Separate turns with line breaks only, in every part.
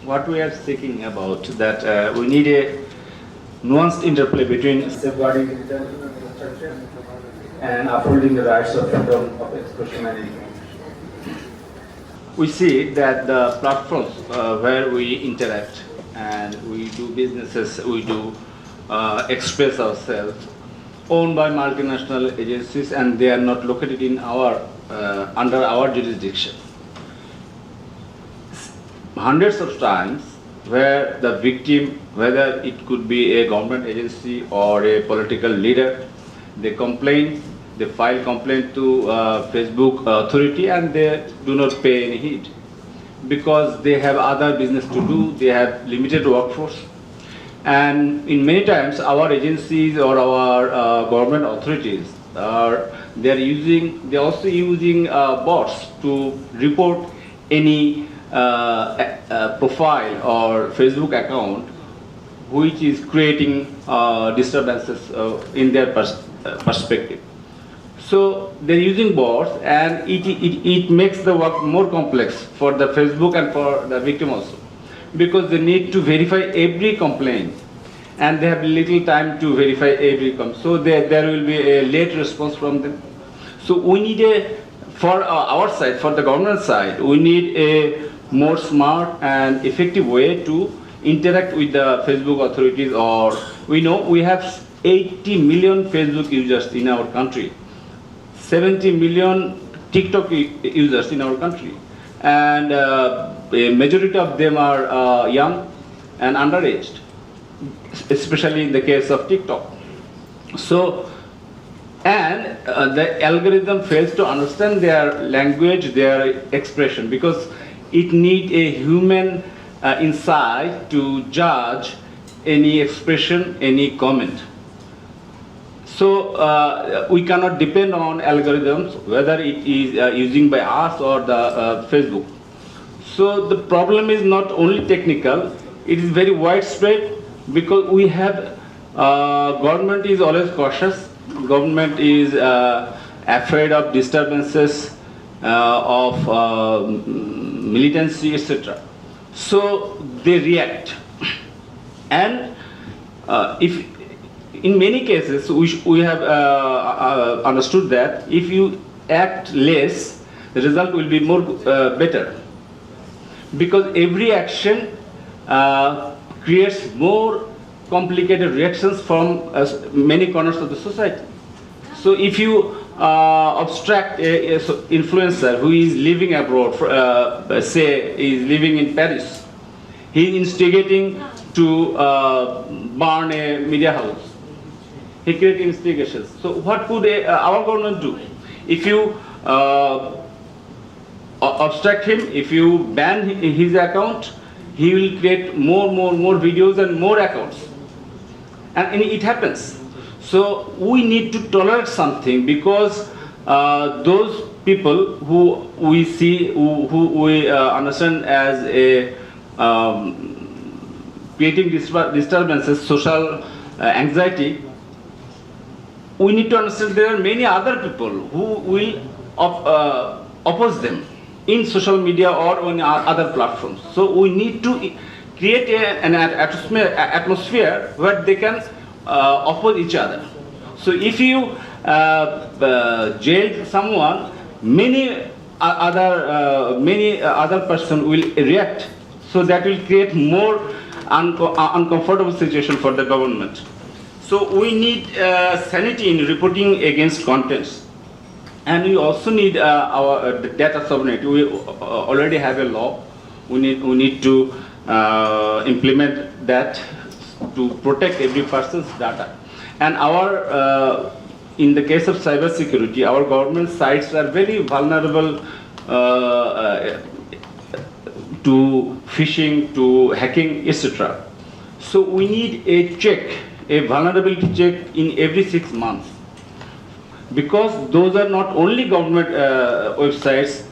what we are speaking about, that we need a nuanced interplay between safeguarding digital infrastructure and upholding the rights of freedom of expression and information. We see that the platforms where we interact and we do businesses, we do express ourselves, owned by multinational agencies, and they are not located in our under our jurisdiction. Hundreds of times where the victim, whether it could be a government agency or a political leader, they complain, they file complaint to Facebook authority, and they do not pay any heed because they have other business to do, they have limited workforce. And in many times our agencies or our government authorities they're also using bots to report any profile or Facebook account which is creating disturbances in their perspective. So they're using bots, and it makes the work more complex for the Facebook and for the victim also, because they need to verify every complaint and they have little time to verify every complaint. So there will be a late response from them. So we need for our side, for the government side, we need a more smart and effective way to interact with the Facebook authorities. Or we know we have 80 million Facebook users in our country, 70 million TikTok users in our country, and a majority of them are young and underaged, especially in the case of TikTok. So, and the algorithm fails to understand their language, their expression, because it needs a human insight to judge any expression, any comment. So we cannot depend on algorithms, whether it is using by us or the Facebook. So the problem is not only technical, it is very widespread, because we have government is always cautious. Government is afraid of disturbances, of militancy, etc. So they react, and if in many cases we have understood that if you act less, the result will be more better, because every action creates more complicated reactions from many corners of the society. So if you abstract a influencer who is living abroad, say is living in Paris, he is instigating to burn a media house. He creates instigations. So what could our government do? If you abstract him, if you ban his account, he will create more videos and more accounts, and it happens. So we need to tolerate something, because those people who we see, who we understand as a creating disturbances, social anxiety, we need to understand there are many other people who will oppose them in social media or on other platforms. So we need to create an atmosphere where they can oppose each other. So if you jail someone, many other person will react. So that will create more uncomfortable situation for the government. So we need sanity in reporting against contents, and we also need our data sovereignty. We already have a law. We need to implement that to protect every person's data. And our in the case of cyber security, our government sites are very vulnerable to phishing, to hacking, etc. So we need a check, a vulnerability check in every 6 months, because those are not only government websites,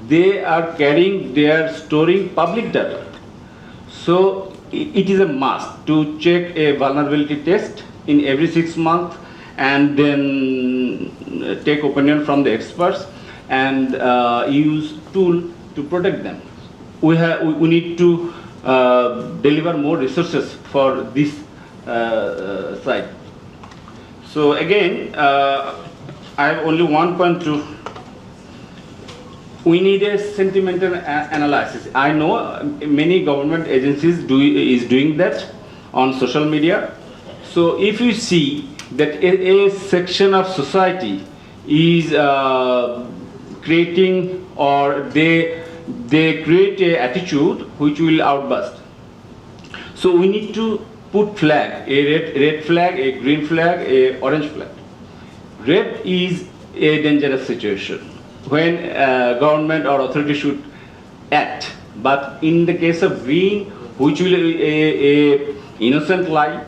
they are storing public data. So it is a must to check a vulnerability test in every 6 months, and then take opinion from the experts and use tool to protect them. We need to deliver more resources for this side. So again, I have only one point to. We need a sentimental analysis. I know many government agencies is doing that on social media. So if you see that a section of society is creating, or they create a attitude which will outburst. So we need to put flag, a red flag, a green flag, a orange flag. Red is a dangerous situation when government or authority should act. But in the case of green, which will a innocent lie,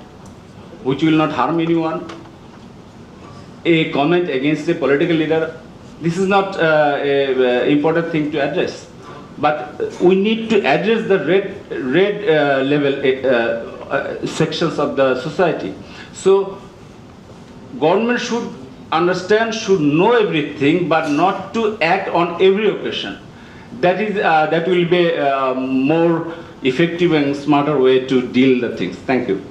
which will not harm anyone, a comment against a political leader, this is not a important thing to address. But we need to address the red level sections of the society. So government should understand, should know everything, but not to act on every occasion. That is that will be a more effective and smarter way to deal the things. Thank you.